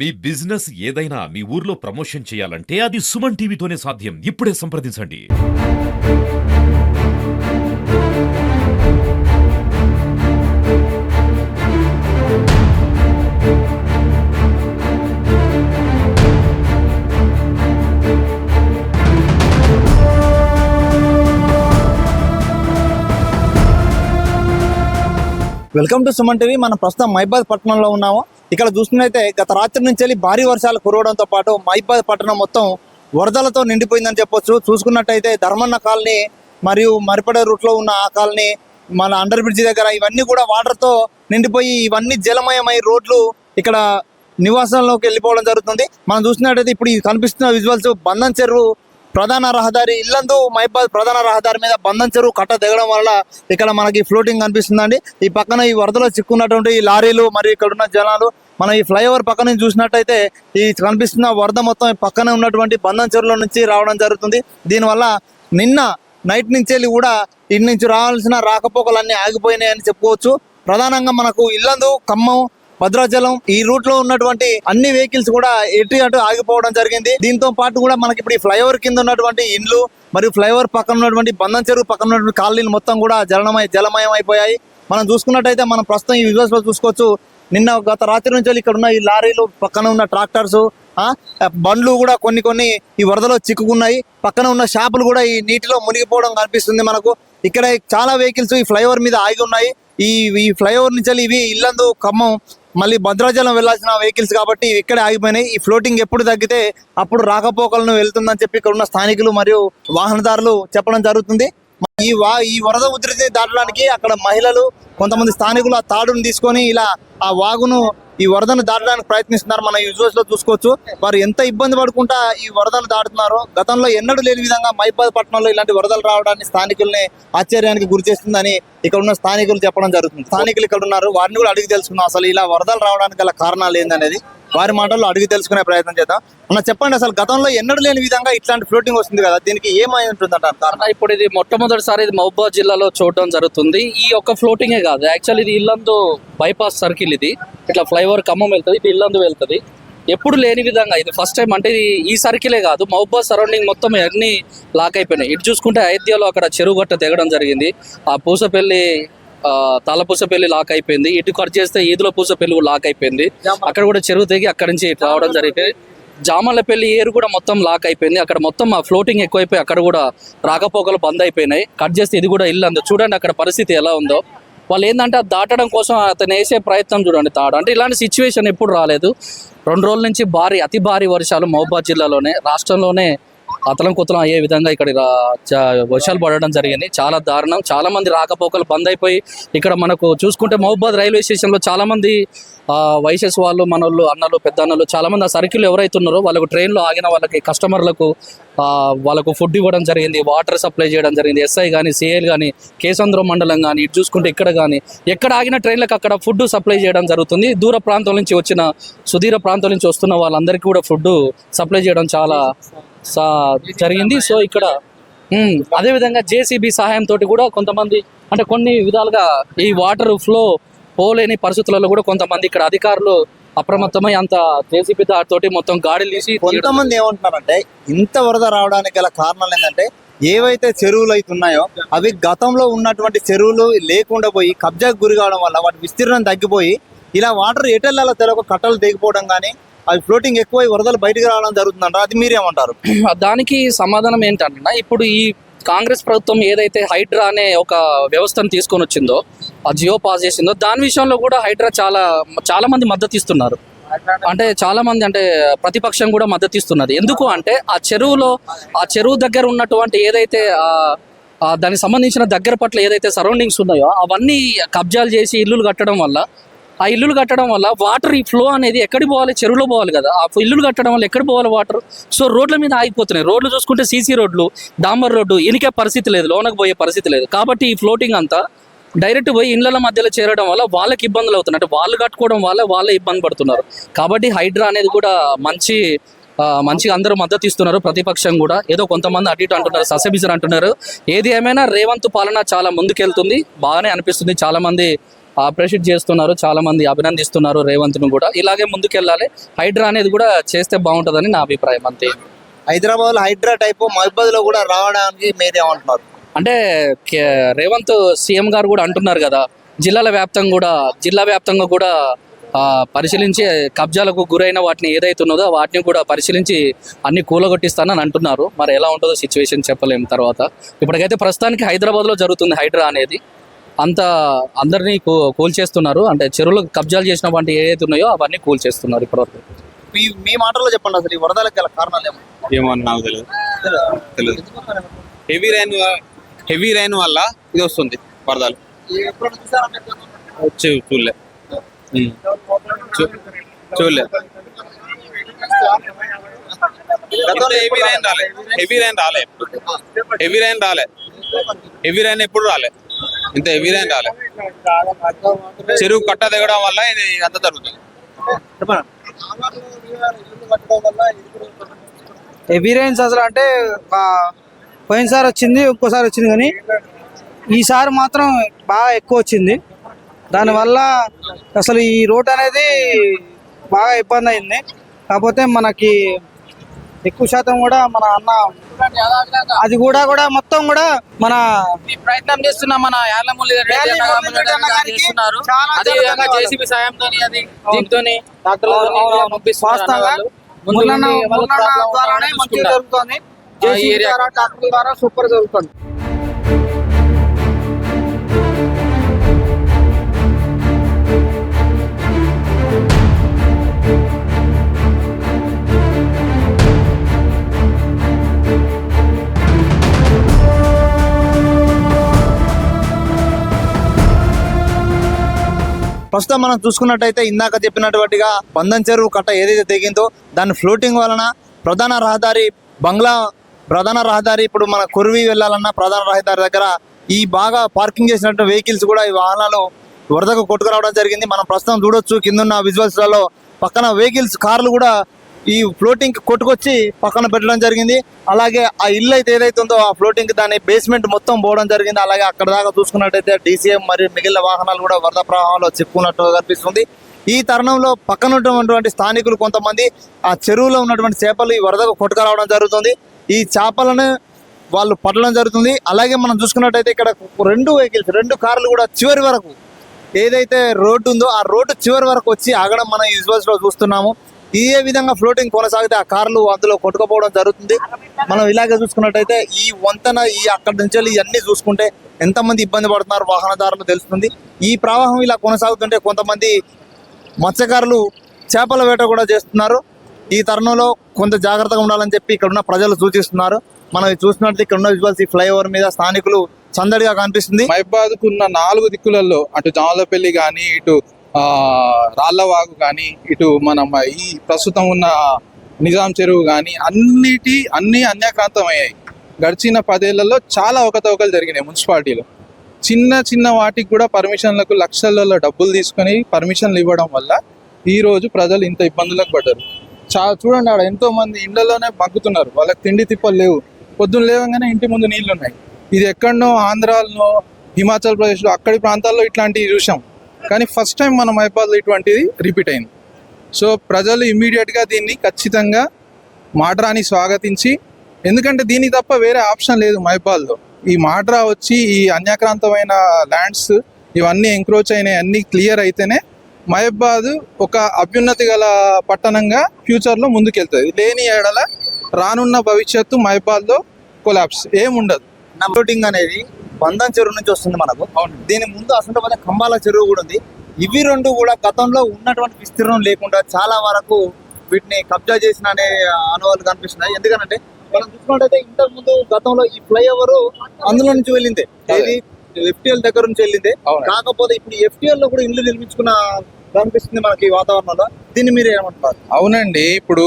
మీ business ఏదైనా మీ ఊర్లో promotion చేయాలంటే అది సుమన్ టీవీతోనే సాధ్యం. ఇప్పుడే సంప్రదించండి. Welcome to Suman TV. మనం ప్రస్తుతం మైబాద్ పట్టణంలో ఉన్నాము. ఇక్కడ చూస్తున్నైతే గత రాత్రి నుంచి వెళ్ళి భారీ వర్షాలు కురవడంతో పాటు మైబాద్ పట్టణం మొత్తం వరదలతో నిండిపోయిందని చెప్పొచ్చు. చూసుకున్నట్టయితే ధర్మన్న కాలనీ మరియు మరిపడే రూట్లో ఉన్న ఆ కాలనీ, మన అండర్ బ్రిడ్జి దగ్గర ఇవన్నీ కూడా వాటర్తో నిండిపోయి ఇవన్నీ జలమయమై రోడ్లు ఇక్కడ నివాసంలోకి వెళ్ళిపోవడం జరుగుతుంది. మనం చూసినట్టయితే ఇప్పుడు ఈ కనిపిస్తున్న విజువల్స్ బంధన్ చెరువు ప్రధాన రహదారి ఇల్లందు మైబాద్ ప్రధాన రహదారి మీద బంధన్ చెరువు కట్ట దిగడం వల్ల ఇక్కడ మనకి ఫ్లోటింగ్ కనిపిస్తుందండి. ఈ పక్కన ఈ వరదలో చిక్కున్నటువంటి ఈ లారీలు మరియు ఇక్కడ ఉన్న జనాలు, మనం ఈ ఫ్లైఓవర్ పక్క నుంచి చూసినట్టయితే ఈ కనిపిస్తున్న వరద మొత్తం పక్కనే ఉన్నటువంటి బంధన్ చెరువులో నుంచి రావడం జరుగుతుంది. దీనివల్ల నిన్న నైట్ నుంచి వెళ్ళి కూడా ఇటు నుంచి రావాల్సిన రాకపోకలన్నీ ఆగిపోయినాయని చెప్పుకోవచ్చు. ప్రధానంగా మనకు ఇల్లందు, ఖమ్మం, భద్రాచలం ఈ రూట్ లో ఉన్నటువంటి అన్ని వెహికల్స్ కూడా ఎటు అటు ఆగిపోవడం జరిగింది. దీంతో పాటు కూడా మనకి ఇప్పుడు ఈ ఫ్లైఓవర్ కింద ఉన్నటువంటి ఇండ్లు మరియు ఫ్లైఓవర్ పక్కన ఉన్నటువంటి బంధన్ చెరువు పక్కన ఉన్నటువంటి కాలనీలు మొత్తం కూడా జలమయం అయిపోయాయి. మనం చూసుకున్నట్టయితే మనం ప్రస్తుతం ఈ విజువల్స్ లో చూసుకోవచ్చు. నిన్న గత రాత్రి నుంచి ఇక్కడ ఉన్న ఈ లారీలు, పక్కన ఉన్న ట్రాక్టర్స్, బండ్లు కూడా కొన్ని ఈ వరదలో చిక్కుకున్నాయి. పక్కన ఉన్న షాపులు కూడా ఈ నీటిలో మునిగిపోవడం కనిపిస్తుంది మనకు. ఇక్కడ చాలా వెహికల్స్ ఈ ఫ్లైఓవర్ మీద ఆగి ఉన్నాయి. ఈ ఫ్లైఓవర్ నుంచి ఇవి ఇల్లందు, ఖమ్మం, మళ్ళీ భద్రాచలం వెళ్లాల్సిన వెహికల్స్ కాబట్టి ఇక్కడే ఆగిపోయినాయి. ఈ ఫ్లోటింగ్ ఎప్పుడు తగ్గితే అప్పుడు రాకపోకలను వెళ్తుందని చెప్పి ఇక్కడ ఉన్న స్థానికులు మరియు వాహనదారులు చెప్పడం జరుగుతుంది. ఈ వరద ఉధృతిని దాటడానికి అక్కడ మహిళలు, కొంతమంది స్థానికులు ఆ తాడును తీసుకొని ఇలా ఆ వాగును, ఈ వరదను దాటడానికి ప్రయత్నిస్తున్నారు. మనం యూజువల్స్ లో చూసుకోవచ్చు. వారు ఎంత ఇబ్బంది పడుకుంటా ఈ వరదను దాటుతున్నారో. గతంలో ఎన్నడూ లేని విధంగా మైబాద్ పట్టణంలో ఇలాంటి వరదలు రావడాన్ని స్థానికుల్ని ఆశ్చర్యానికి గురి చేస్తుందని ఇక్కడ ఉన్న స్థానికులు చెప్పడం జరుగుతుంది. స్థానికులు ఇక్కడ ఉన్నారు, వారిని కూడా అడిగి తెలుసుకున్నాం అసలు ఇలా వరదలు రావడానికి గల కారణాలు ఏందనేది. వారి మాటల్లో అడిగి తెలుసుకునే ప్రయత్నం చేద్దాం. అన్న చెప్పండి, అసలు గతంలో ఎన్నడూ లేని విధంగా ఇట్లాంటి ఫ్లోటింగ్ వస్తుంది కదా, దీనికి ఏమై ఉంటుందంటారు కారణం? ఇప్పుడు ఇది మొట్టమొదటిసారి ఇది మహబూబాద్ జిల్లాలో చూడడం జరుగుతుంది. ఈ ఒక్క ఫ్లోటింగే కాదు, యాక్చువల్ ఇది ఇల్లందు బైపాస్ సర్కిల్. ఇది ఇట్లా ఫ్లైఓవర్ ఖమ్మం వెళ్తుంది, ఇది ఇల్లందు వెళ్తుంది. ఎప్పుడు లేని విధంగా ఇది ఫస్ట్ టైం. అంటే ఈ సర్కిలే కాదు, మహబూబాద్ సరౌండింగ్ మొత్తం అన్ని లాక్ అయిపోయినాయి. ఇటు చూసుకుంటే అయోధ్యలో అక్కడ చెరువు గట్ట దిగడం జరిగింది. ఆ పూసపల్లి, తాళపూసపల్లి లాక్ అయిపోయింది. ఇటు కట్ చేస్తే ఈదుల పూసపల్లి లాక్ అయిపోయింది. అక్కడ కూడా చెరువు దిగి అక్కడి నుంచి ఇటు రావడం జరిగింది. జామర్లపల్లి ఏరు కూడా మొత్తం లాక్ అయిపోయింది. అక్కడ మొత్తం ఆ ఫ్లోటింగ్ ఎక్కువైపోయి అక్కడ కూడా రాకపోకలు బంద్ అయిపోయినాయి. కట్ చేస్తే ఇది కూడా ఇల్లు అందు చూడండి అక్కడ పరిస్థితి ఎలా ఉందో. వాళ్ళు ఏంటంటే అది దాటడం కోసం అతను వేసే ప్రయత్నం చూడండి. అంటే ఇలాంటి సిచ్యువేషన్ ఎప్పుడు రాలేదు. 2 రోజుల నుంచి అతి భారీ వర్షాలు మహబూబాద్ జిల్లాలోనే, రాష్ట్రంలోనే అతలం కుతలం అయ్యే విధంగా ఇక్కడ వర్షాలు పడడం జరిగింది. చాలా దారుణం. చాలా మంది రాకపోకలు బంద్ అయిపోయి ఇక్కడ మనకు చూసుకుంటే మహబూబాద్ రైల్వే స్టేషన్లో చాలా మంది వైసెస్ వాళ్ళు, మనోళ్ళు, అన్నలు, పెద్ద అన్నలు చాలా మంది ఆ సర్కిల్ ఎవరైతే ఉన్నారో వాళ్ళకు ట్రైన్లో ఆగిన వాళ్ళకి కస్టమర్లకు వాళ్ళకు ఫుడ్ ఇవ్వడం జరిగింది, వాటర్ సప్లై చేయడం జరిగింది. ఎస్ఐ కానీ, సిఐలు కానీ, కేసంద్రం మండలం కానీ, ఇటు చూసుకుంటే ఇక్కడ కానీ ఎక్కడ ఆగిన ట్రైన్లకు అక్కడ ఫుడ్ సప్లై చేయడం జరుగుతుంది. దూర ప్రాంతం నుంచి వచ్చిన, సుదూర ప్రాంతం నుంచి వస్తున్న వాళ్ళందరికీ కూడా ఫుడ్ సప్లై చేయడం చాలా జరిగింది. సో ఇక్కడ అదేవిధంగా జేసీబీ సహాయంతో కూడా కొంతమంది, అంటే కొన్ని విధాలుగా ఈ వాటర్ ఫ్లో పోలేని పరిస్థితులలో కూడా కొంతమంది ఇక్కడ అధికారులు అప్రమత్తమై అంత జేసీబీ తోటి మొత్తం గాడిలు తీసి. కొంతమంది ఏమంటున్నారంటే ఇంత వరద రావడానికి గల కారణాలు ఏంటంటే ఏవైతే చెరువులు అయితే ఉన్నాయో అవి గతంలో ఉన్నటువంటి చెరువులు లేకుండా పోయి కబ్జాకు గురి కావడం వల్ల వాటి విస్తీర్ణం తగ్గిపోయి ఇలా వాటర్ ఎటెల్లాలో తెలక కట్టలు తెగిపోవడం కానీ అవి ఫ్లోటింగ్ ఎక్కువ వరదలు బయటకు రావడం జరుగుతుందంట. అది మీరేమంటారు? దానికి సమాధానం ఏంటంటే ఇప్పుడు ఈ కాంగ్రెస్ ప్రభుత్వం ఏదైతే హైడ్రా అనే ఒక వ్యవస్థను తీసుకొని వచ్చిందో, ఆ జియో పాస్ చేసిందో, దాని విషయంలో కూడా హైడ్రా చాలా మంది మద్దతు ఇస్తున్నారు. అంటే చాలా మంది, అంటే ప్రతిపక్షం కూడా మద్దతు ఇస్తున్నది. ఎందుకు అంటే ఆ చెరువు దగ్గర ఉన్నటువంటి ఏదైతే దానికి సంబంధించిన దగ్గర పట్ల ఏదైతే సరౌండింగ్స్ ఉన్నాయో అవన్నీ కబ్జాలు చేసి ఇల్లులు కట్టడం వల్ల వాటర్ ఈ ఫ్లో అనేది ఎక్కడికి పోవాలి? చెరువులో పోవాలి కదా. ఆ ఇల్లులు కట్టడం వల్ల ఎక్కడ పోవాలి వాటర్? సో రోడ్ల మీద ఆగిపోతున్నాయి. రోడ్లు చూసుకుంటే సీసీ రోడ్లు, డాంబర్ రోడ్డు, ఇనికే పరిస్థితి లేదు, లోనకు పోయే పరిస్థితి లేదు. కాబట్టి ఈ ఫ్లోటింగ్ అంతా డైరెక్ట్ పోయి ఇళ్ళ మధ్యలో చేరడం వల్ల వాళ్ళకి ఇబ్బందులు అవుతున్నాయి. అంటే వాళ్ళు కట్టుకోవడం వల్ల వాళ్ళే ఇబ్బంది పడుతున్నారు. కాబట్టి హైడ్రా అనేది కూడా మంచిగా అందరూ మద్దతు ఇస్తున్నారు. ప్రతిపక్షం కూడా ఏదో కొంతమంది అటు ఇటు అంటున్నారు, ససెబిజర్ అంటున్నారు. ఏది ఏమైనా రేవంత్ పాలన చాలా ముందుకెళ్తుంది, బాగానే అనిపిస్తుంది. చాలా మంది అప్రిషియేట్ చేస్తున్నారు, చాలా మంది అభినందిస్తున్నారు రేవంత్ను కూడా. ఇలాగే ముందుకెళ్ళాలి, హైడ్రా అనేది కూడా చేస్తే బాగుంటుందని నా అభిప్రాయం అంతే. హైదరాబాద్ లో హైడ్రా టైపు మహబాద్ లో కూడా రావడానికి మీరు ఏమంటున్నారు? అంటే రేవంత్ సీఎం గారు కూడా అంటున్నారు కదా, జిల్లా వ్యాప్తంగా కూడా పరిశీలించి కబ్జాలకు గురైన వాటిని ఏదైతే ఉన్నదో వాటిని కూడా పరిశీలించి అన్ని కూలగొట్టిస్తానని అంటున్నారు. మరి ఎలా ఉంటుందో సిచ్యువేషన్ చెప్పలేము తర్వాత. ఇప్పటికైతే ప్రస్తుతానికి హైదరాబాద్లో జరుగుతుంది హైడ్రా అనేది. అందరినీ కూల్చేస్తున్నారు, అంటే చెరువులు కబ్జాలు చేసిన వాటి ఏదైతే ఉన్నాయో అవన్నీ కూల్చేస్తున్నారు ఇప్పటివరకు. మీ మాటల్లో చెప్పండి, అసలు ఈ వరదలకు గల కారణాలు ఏమో నాకు తెలియదు. హెవీ రైన్ వల్ల ఇది వస్తుంది వరదలు. చూడలే. హెవీ రైన్ ఎప్పుడు రాలే, ఇంత హెవీ రైన్ రాలే. చెరువు కట్ట దిగడం వల్ల ఇది అంత జరుగుతుంది. హెవీ రైన్స్ అసలు అంటే పోయినసారి వచ్చింది, ఇంకోసారి వచ్చింది, కానీ ఈసారి మాత్రం బాగా ఎక్కువ వచ్చింది. దానివల్ల అసలు ఈ రోడ్ అనేది బాగా ఇబ్బంది అయింది. కాకపోతే మనకి ఎక్కువ శాతం కూడా మన అన్న అది కూడా మొత్తం కూడా మన ప్రయత్నం చేస్తున్న మన యార్లమూలి జేసీబీ సాయంతో వాస్తవంగా ముల్లన్న ద్వారానే మంచిగా జరుగుతుంది. జేసీబీ ద్వారా, ట్రాక్టర్ ద్వారా సూపర్ జరుగుతుంది. ప్రస్తుతం మనం చూసుకున్నట్టయితే ఇందాక చెప్పినటువంటిగా బంధన్ చెరువు కట్ట ఏదైతే తెగిందో దాని ఫ్లోటింగ్ వలన ప్రధాన రహదారి ఇప్పుడు మన కుర్వి వెళ్ళాలన్న ప్రధాన రహదారి దగ్గర ఈ బాగా పార్కింగ్ చేసినట్టు వెహికల్స్ కూడా ఈ వాహనాలు వరదకు కొట్టుకురావడం జరిగింది. మనం ప్రస్తుతం చూడొచ్చు కిందున్న విజువల్స్లలో పక్కన వెహికల్స్ కార్లు కూడా ఈ ఫ్లోటింగ్ కొట్టుకొచ్చి పక్కన పెట్టడం జరిగింది. అలాగే ఆ ఇల్లు అయితే ఏదైతే ఉందో ఆ ఫ్లోటింగ్ దాని బేస్మెంట్ మొత్తం పోవడం జరిగింది. అలాగే అక్కడ దాకా చూసుకున్నట్టయితే DCM మరియు మిగిలిన వాహనాలు కూడా వరద ప్రవాహంలో చిక్కున్నట్టు కనిపిస్తుంది. ఈ తరుణంలో పక్కన ఉన్నటువంటి స్థానికులు కొంతమంది ఆ చెరువులో ఉన్నటువంటి చేపలు ఈ వరదకు కొట్టుకురావడం జరుగుతుంది. ఈ చేపలను వాళ్ళు పట్టడం జరుగుతుంది. అలాగే మనం చూసుకున్నట్టయితే ఇక్కడ రెండు కార్లు కూడా చివరి వరకు ఏదైతే రోడ్డు ఉందో ఆ రోడ్డు చివరి వరకు వచ్చి ఆగడం మనం విజువల్స్ లో చూస్తున్నాము. ఇదే విధంగా ఫ్లోటింగ్ కొనసాగితే ఆ కార్లు అందులో కొట్టుకుపోవడం జరుగుతుంది. మనం ఇలాగే చూసుకున్నట్టయితే ఈ వంతెన అక్కడి నుంచి ఇవన్నీ చూసుకుంటే ఎంతమంది ఇబ్బంది పడుతున్నారు వాహనదారులు తెలుస్తుంది. ఈ ప్రవాహం ఇలా కొనసాగుతుంటే కొంతమంది మత్స్యకారులు చేపల వేట కూడా చేస్తున్నారు. ఈ తరుణంలో కొంత జాగ్రత్తగా ఉండాలని చెప్పి ఇక్కడ ఉన్న ప్రజలు సూచిస్తున్నారు. మనం చూసినట్టు ఇక్కడ ఉన్న విజువల్స్ ఈ ఫ్లైఓవర్ మీద స్థానికులు సందడిగా కనిపిస్తుంది. మహబాద్కు ఉన్న 4 దిక్కులలో అటు జామలపల్లి కానీ, ఇటు రాళ్లవాగు కానీ, ఇటు మనం ఈ ప్రస్తుతం ఉన్న నిజాం చెరువు కానీ అన్ని అన్యాక్రాంతమయ్యాయి. గడిచిన 10 ఏళ్లలో చాలా అవకతవకలు జరిగినాయి మున్సిపాలిటీలో. చిన్న వాటికి కూడా పర్మిషన్లకు లక్షలలో డబ్బులు తీసుకొని పర్మిషన్లు ఇవ్వడం వల్ల ఈ రోజు ప్రజలు ఇంత ఇబ్బందులకు పడ్డారు. చూడండి, ఆడ ఎంతో మంది ఇళ్లలోనే మగ్గుతున్నారు, వాళ్ళకి తిండి తిప్పలు లేవు. పొద్దున్న లేవగానే ఇంటి ముందు నీళ్లు ఉన్నాయి. ఇది ఎక్కడనో ఆంధ్రాలో, హిమాచల్ ప్రదేశ్లో అక్కడి ప్రాంతాల్లో ఇట్లాంటివి చూసాం, కానీ ఫస్ట్ టైం మన మహబాద్లో ఇటువంటిది రిపీట్ అయింది. సో ప్రజలు ఇమ్మీడియట్గా దీన్ని ఖచ్చితంగా మాడ్రాని స్వాగతించి, ఎందుకంటే దీనికి తప్ప వేరే ఆప్షన్ లేదు మహబాద్లో. ఈ మాడ్రా వచ్చి ఈ అన్యాక్రాంతమైన ల్యాండ్స్ ఇవన్నీ ఎంక్రోచ్ అయినాయి, అన్నీ క్లియర్ అయితేనే మహబాద్ ఒక అభ్యున్నతి గల పట్టణంగా ఫ్యూచర్లో ముందుకెళ్తుంది. లేని ఏడల రానున్న భవిష్యత్తు మహబాద్లో కొలాప్స్ ఏముండదు. ఫ్లోటింగ్ అనేది బంధన్ చెరువు నుంచి వస్తుంది మనకు. దీని ముందు అసలు కంబాల చెరువు కూడా ఉంది. ఇవి రెండు కూడా గతంలో ఉన్నటువంటి విస్తీర్ణం లేకుండా చాలా వరకు వీటిని కబ్జా చేసిన అనే అనుభవాలు కనిపిస్తున్నాయి. ఎందుకంటే మనం చూసుకున్నట్టయితే ఇంతకు ముందు గతంలో ఈ ఫ్లైఓవర్ అందులో నుంచి వెళ్ళిందే, FTL దగ్గర నుంచి వెళ్ళిందే. కాకపోతే ఇప్పుడు FTL లో కూడా ఇల్లు నిర్మించుకున్న కనిపిస్తుంది మనకి ఈ వాతావరణంలో. దీన్ని మీరు ఏమంటారు? అవునండి, ఇప్పుడు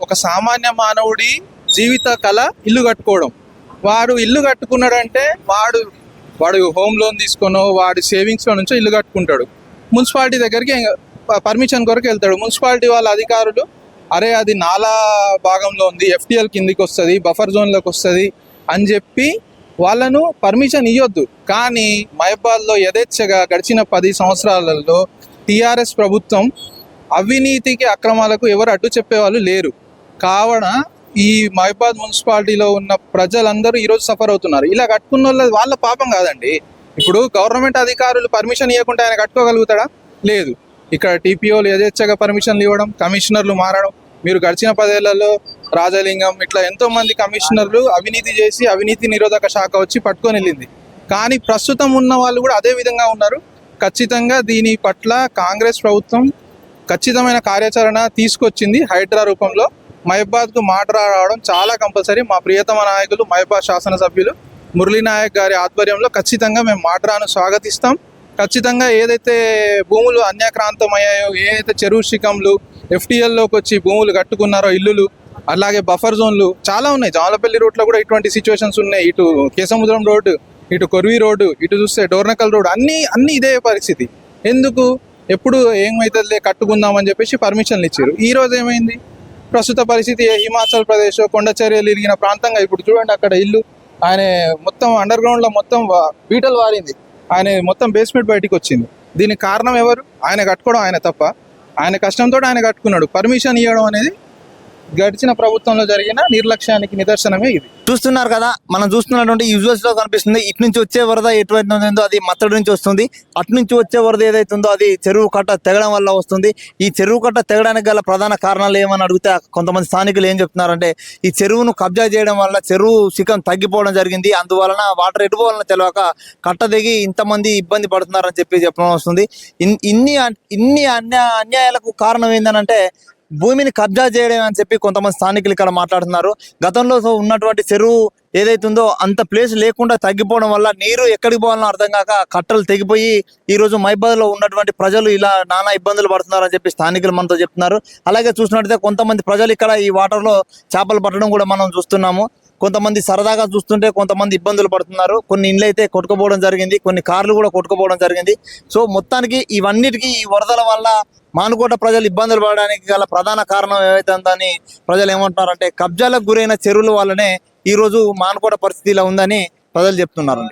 ఒక సామాన్య మానవుడి జీవిత కళ ఇల్లు కట్టుకోవడం. వాడు ఇల్లు కట్టుకున్నాడంటే వాడు హోమ్ లోన్ తీసుకొనో వాడి సేవింగ్స్ లో నుంచో ఇల్లు కట్టుకుంటాడు. మున్సిపాలిటీ దగ్గరికి పర్మిషన్ కొరకు వెళ్తాడు. మున్సిపాలిటీ వాళ్ళ అధికారులు అరే అది నాలా భాగంలో ఉంది, FTL కిందికి వస్తుంది, బఫర్ జోన్లోకి వస్తుంది అని చెప్పి వాళ్ళను పర్మిషన్ ఇవ్వద్దు. కానీ మహబాద్లో యథేచ్ఛగా గడిచిన 10 సంవత్సరాలలో టీఆర్ఎస్ ప్రభుత్వం అవినీతికి అక్రమాలకు ఎవరు అడ్డు చెప్పేవాళ్ళు లేరు. కావున ఈ మహబాద్ మున్సిపాలిటీలో ఉన్న ప్రజలందరూ ఈరోజు సఫర్ అవుతున్నారు. ఇలా కట్టుకున్న వాళ్ళ పాపం కాదండి. ఇప్పుడు గవర్నమెంట్ అధికారులు పర్మిషన్ ఇవ్వకుండా ఆయన కట్టుకోగలుగుతాడా? లేదు. ఇక్కడ టీపీఓలు యథేచ్ఛగా పర్మిషన్లు ఇవ్వడం, కమిషనర్లు మారడం. మీరు గడిచిన 10 ఏళ్లలో రాజలింగం ఇట్లా ఎంతో మంది కమిషనర్లు అవినీతి చేసి అవినీతి నిరోధక శాఖ వచ్చి పట్టుకొని వెళ్ళింది. కానీ ప్రస్తుతం ఉన్న వాళ్ళు కూడా అదే విధంగా ఉన్నారు. ఖచ్చితంగా దీని పట్ల కాంగ్రెస్ ప్రభుత్వం ఖచ్చితమైన కార్యాచరణ తీసుకొచ్చింది హైడ్రా రూపంలో. మహబాద్కు మాట్రా రావడం చాలా కంపల్సరీ. మా ప్రియతమ నాయకులు మహబాద్ శాసనసభ్యులు మురళీ నాయక్ గారి ఆధ్వర్యంలో ఖచ్చితంగా మేము మాట్రాను స్వాగతిస్తాం. ఖచ్చితంగా ఏదైతే భూములు అన్యాక్రాంతం అయ్యాయో, ఏదైతే చెరువు శిఖంలు ఎఫ్టీఎల్లోకి వచ్చి భూములు కట్టుకున్నారో ఇల్లులు, అలాగే బఫర్ జోన్లు చాలా ఉన్నాయి. జామలపల్లి రోడ్లో కూడా ఇటువంటి సిచ్యువేషన్స్ ఉన్నాయి. ఇటు కేసముద్రం రోడ్డు, ఇటు కొర్వి రోడ్డు, ఇటు చూస్తే డోర్నకల్ రోడ్డు, అన్ని ఇదే పరిస్థితి. ఎందుకు ఎప్పుడు ఏమైతుందిలే కట్టుకుందామని చెప్పేసి పర్మిషన్లు ఇచ్చారు. ఈ రోజు ఏమైంది? ప్రస్తుత పరిస్థితి హిమాచల్ ప్రదేశ్ కొండ చర్యలు ఇరిగిన ప్రాంతంగా ఇప్పుడు చూడండి, అక్కడ ఇల్లు ఆయన మొత్తం అండర్ గ్రౌండ్లో మొత్తం బీటలు వారింది. ఆయన మొత్తం బేస్మెంట్ బయటికి వచ్చింది. దీనికి కారణం ఎవరు? ఆయన కట్టుకోవడం ఆయన తప్ప. ఆయన కష్టంతో ఆయన కట్టుకున్నాడు. పర్మిషన్ ఇవ్వడం అనేది గడిచిన ప్రభుత్వంలో జరిగిన నిర్లక్ష్యానికి నిదర్శనమే ఇది. చూస్తున్నారు కదా, మనం చూస్తున్నటువంటి యూజువల్స్ లో కనిపిస్తుంది. ఇటు నుంచి వచ్చే వరద ఎటువంటి ఉందో అది మత్తడి నుంచి వస్తుంది. అటు నుంచి వచ్చే వరద ఏదైతుందో అది చెరువు కట్ట తెగడం వల్ల వస్తుంది. ఈ చెరువు కట్ట తెగడానికి గల ప్రధాన కారణాలు ఏమని అడిగితే కొంతమంది స్థానికులు ఏం చెప్తున్నారంటే, ఈ చెరువును కబ్జా చేయడం వల్ల చెరువు శిఖం తగ్గిపోవడం జరిగింది. అందువలన వాటర్ ఎటుపోవాలని తెలియక కట్ట దిగి ఇంతమంది ఇబ్బంది పడుతున్నారని చెప్పడం వస్తుంది. ఇన్ని అన్యాయాలకు కారణం ఏంటంటే భూమిని కబ్జా చేయడం అని చెప్పి కొంతమంది స్థానికులు ఇక్కడ మాట్లాడుతున్నారు. గతంలో ఉన్నటువంటి చెరువు ఏదైతుందో అంత ప్లేస్ లేకుండా తగ్గిపోవడం వల్ల నీరు ఎక్కడికి పోవాలో అర్థం కాక కట్టలు తెగిపోయి ఈ రోజు మహబాద్ లో ఉన్నటువంటి ప్రజలు ఇలా నానా ఇబ్బందులు పడుతున్నారని చెప్పి స్థానికులు మనతో చెప్తున్నారు. అలాగే చూసినట్టయితే కొంతమంది ప్రజలు ఇక్కడ ఈ వాటర్ లో చేపలు పట్టడం కూడా మనం చూస్తున్నాము. కొంతమంది సరదాగా చూస్తుంటే కొంతమంది ఇబ్బందులు పడుతున్నారు. కొన్ని ఇండ్లు అయితే కొట్టుకుపోవడం జరిగింది, కొన్ని కార్లు కూడా కొట్టుకుపోవడం జరిగింది. సో మొత్తానికి ఇవన్నిటికీ ఈ వరదల వల్ల మానుకోట ప్రజలు ఇబ్బందులు పడడానికి గల ప్రధాన కారణం ఏమైతుందని ప్రజలు ఏమంటున్నారంటే, కబ్జాలకు గురైన చెరువుల వల్లనే ఈ రోజు మానుకోట పరిస్థితి ఇలా ఉందని ప్రజలు చెప్తున్నారు.